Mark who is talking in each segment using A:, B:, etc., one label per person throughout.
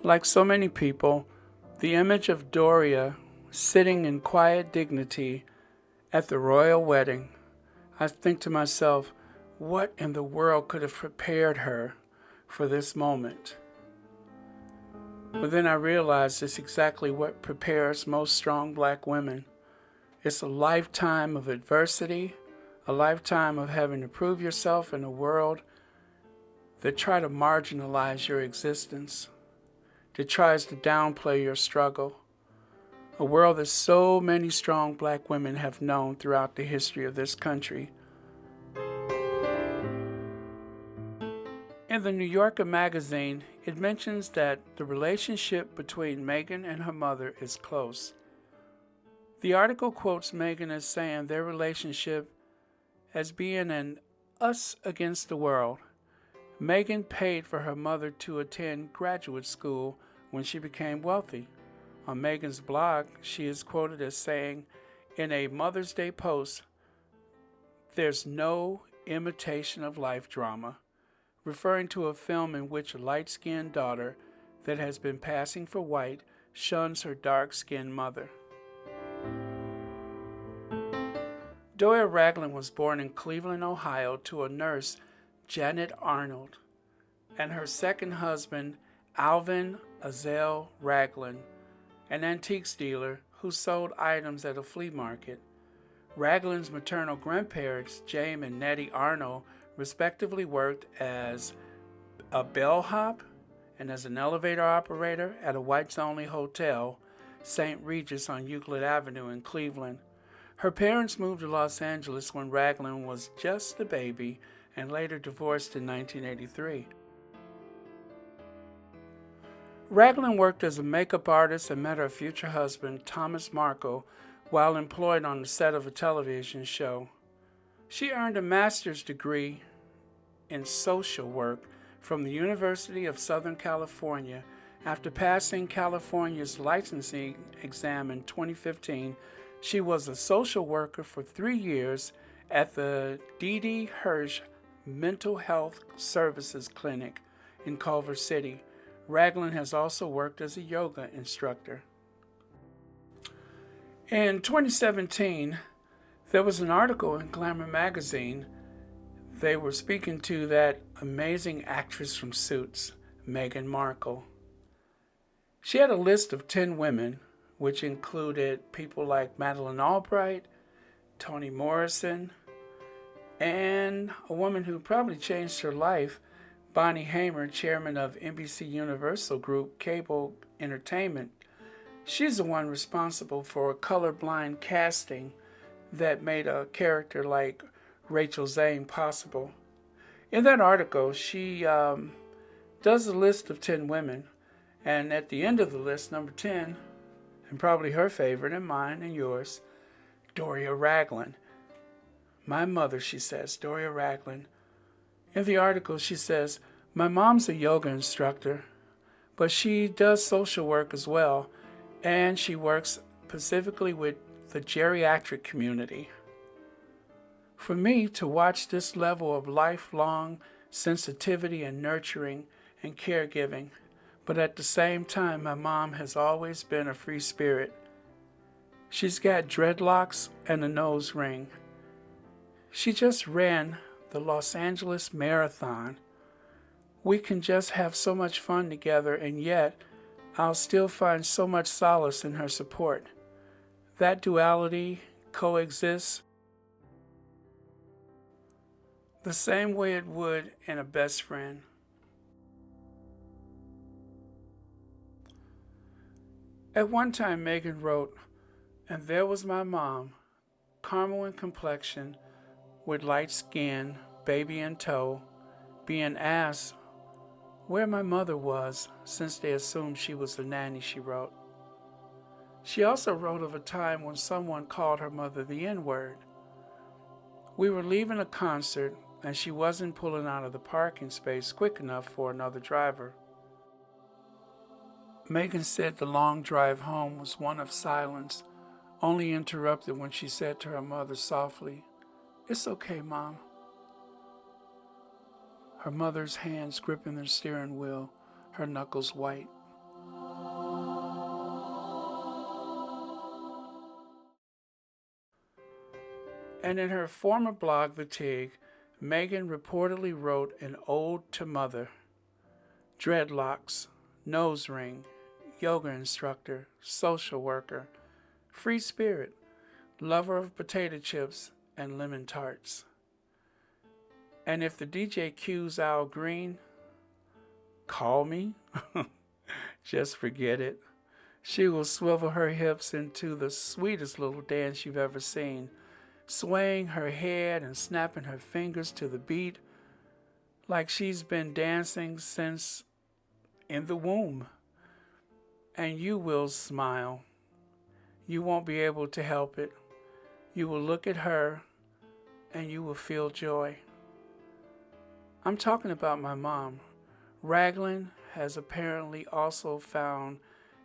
A: Like so many people, the image of Doria sitting in quiet dignity at the royal wedding, I think to myself, what in the world could have prepared her for this moment? But then I realized it's exactly what prepares most strong black women. It's a lifetime of adversity, a lifetime of having to prove yourself in a world that try to marginalize your existence, that tries to downplay your struggle. A world that so many strong black women have known throughout the history of this country. In the New Yorker magazine, it mentions that the relationship between Meghan and her mother is close. The article quotes Meghan as saying their relationship as being an us against the world. Meghan paid for her mother to attend graduate school when she became wealthy. On Meghan's blog, she is quoted as saying, in a Mother's Day post, "There's no imitation of life drama," referring to a film in which a light-skinned daughter that has been passing for white shuns her dark-skinned mother. Doria Ragland was born in Cleveland, Ohio, to a nurse, Janet Arnold, and her second husband, Alvin Azel Ragland, an antiques dealer who sold items at a flea market. Ragland's maternal grandparents, James and Nettie Arnold, respectively worked as a bellhop and as an elevator operator at a whites-only hotel, St. Regis on Euclid Avenue in Cleveland. Her parents moved to Los Angeles when Ragland was just a baby and later divorced in 1983. Ragland worked as a makeup artist and met her future husband, Thomas Marco, while employed on the set of a television show. She earned a master's degree in social work from the University of Southern California. After passing California's licensing exam in 2015, she was a social worker for 3 years at the D.D. Hirsch Mental Health Services Clinic in Culver City. Ragland has also worked as a yoga instructor. In 2017, there was an article in Glamour magazine. They were speaking to that amazing actress from Suits, Meghan Markle. She had a list of 10 women, which included people like Madeleine Albright, Toni Morrison, and a woman who probably changed her life, Bonnie Hamer, chairman of NBC Universal Group Cable Entertainment. She's the one responsible for colorblind casting that made a character like Rachel Zane possible. In that article, she does a list of 10 women, and at the end of the list, number 10, and probably her favorite and mine and yours, Doria Ragland. My mother, she says, Doria Ragland. In the article, she says, my mom's a yoga instructor, but she does social work as well, and she works specifically with the geriatric community. For me to watch this level of lifelong sensitivity and nurturing and caregiving, but at the same time, my mom has always been a free spirit. She's got dreadlocks and a nose ring. She just ran the Los Angeles Marathon. We can just have so much fun together, and yet I'll still find so much solace in her support. That duality coexists the same way it would in a best friend. At one time, Meghan wrote, and there was my mom, caramel in complexion, with light skin, baby in tow, being asked where my mother was since they assumed she was the nanny, she wrote. She also wrote of a time when someone called her mother the N-word. We were leaving a concert and she wasn't pulling out of the parking space quick enough for another driver. Meghan said the long drive home was one of silence, only interrupted when she said to her mother softly, "It's okay, Mom." Her mother's hands gripping the steering wheel, her knuckles white. And in her former blog, The Tig, Meghan reportedly wrote an ode to Mother. Dreadlocks, nose ring, yoga instructor, social worker, free spirit, lover of potato chips and lemon tarts. And if the DJ cues Al Green, call me, just forget it. She will swivel her hips into the sweetest little dance you've ever seen, swaying her head and snapping her fingers to the beat like she's been dancing since in the womb. And you will smile. You won't be able to help it. You will look at her and you will feel joy. I'm talking about my mom. Raglan has apparently also found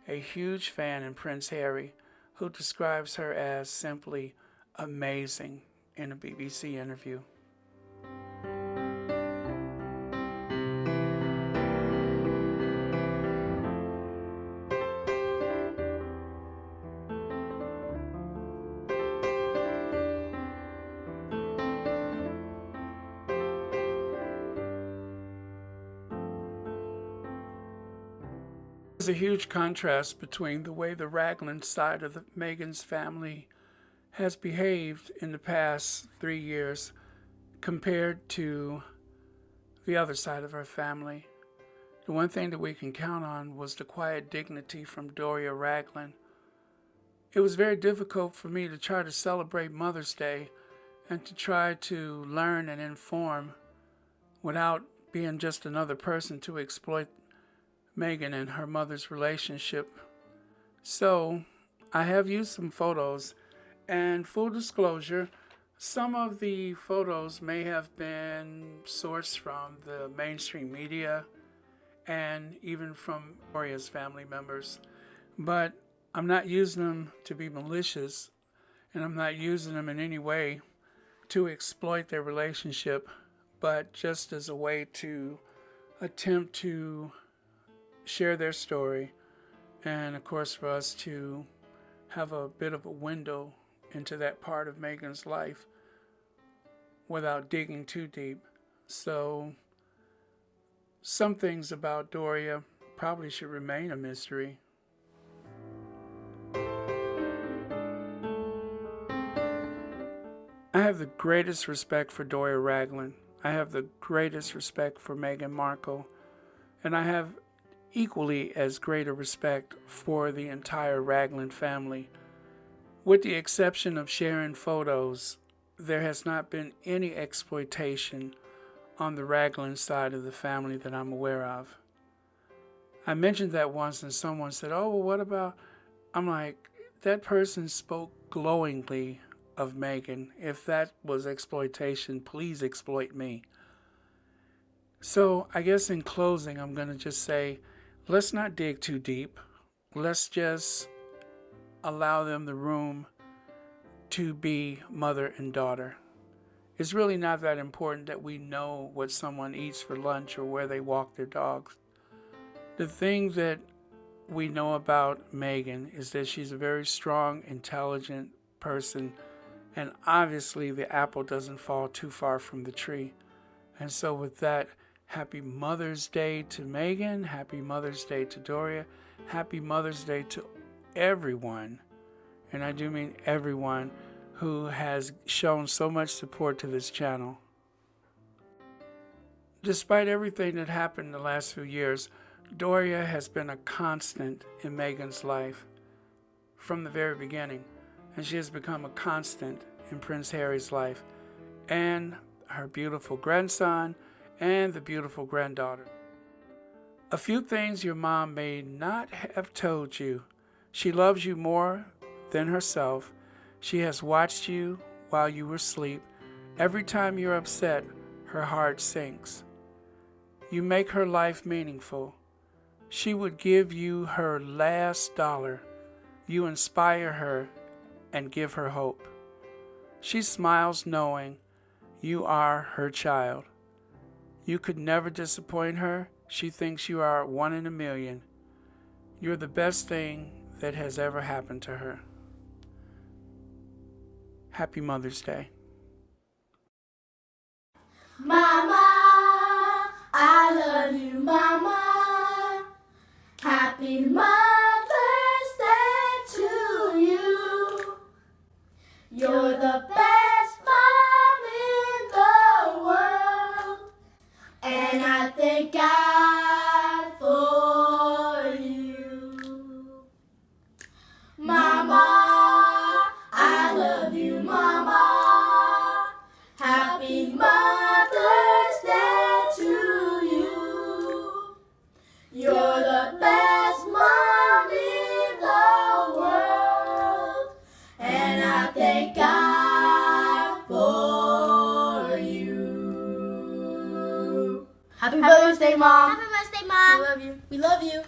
A: a huge fan in Prince Harry, who describes her as simply amazing in a BBC interview. There's a huge contrast between the way the Raglan side of Meghan's family has behaved in the past 3 years compared to the other side of her family. The one thing that we can count on was the quiet dignity from Doria Raglan. It was very difficult for me to try to celebrate Mother's Day and to try to learn and inform without being just another person to exploit Meghan and her mother's relationship. So I have used some photos, and full disclosure, some of the photos may have been sourced from the mainstream media and even from Doria's family members, but I'm not using them to be malicious, and I'm not using them in any way to exploit their relationship, but just as a way to attempt to share their story, and of course for us to have a bit of a window into that part of Meghan's life without digging too deep. So some things about Doria probably should remain a mystery. I have the greatest respect for Doria Raglan. I have the greatest respect for Meghan Markle, and I have equally as great a respect for the entire Raglan family. With the exception of sharing photos, there has not been any exploitation on the Raglan side of the family that I'm aware of. I mentioned that once and someone said, oh, well, what about... I'm like, that person spoke glowingly of Meghan. If that was exploitation, please exploit me. So I guess in closing, I'm going to just say, let's not dig too deep. Let's just allow them the room to be mother and daughter. It's really not that important that we know what someone eats for lunch or where they walk their dogs. The thing that we know about Meghan is that she's a very strong, intelligent person, and obviously the apple doesn't fall too far from the tree. And so with that, happy Mother's Day to Meghan, happy Mother's Day to Doria, happy Mother's Day to everyone, and I do mean everyone, who has shown so much support to this channel. Despite everything that happened in the last few years, Doria has been a constant in Meghan's life from the very beginning, and she has become a constant in Prince Harry's life, and her beautiful grandson, and the beautiful granddaughter. A few things your mom may not have told you. She loves you more than herself. She has watched you while you were asleep. Every time you're upset, her heart sinks. You make her life meaningful. She would give you her last dollar. You inspire her and give her hope. She smiles knowing you are her child. You could never disappoint her. She thinks you are one in a million. You're the best thing that has ever happened to her. Happy Mother's Day.
B: Mama, I love you, Mama. Happy Mother's Day to you. You're the best mom in the world, and I thank God for you. Mama, I love you, Mama. Happy Mother's Day to you. You're the best mom in the world, and I thank God for you. Happy Mother's Day, Mom.
C: Happy Mother's Day, Mom.
B: We love you. We love you.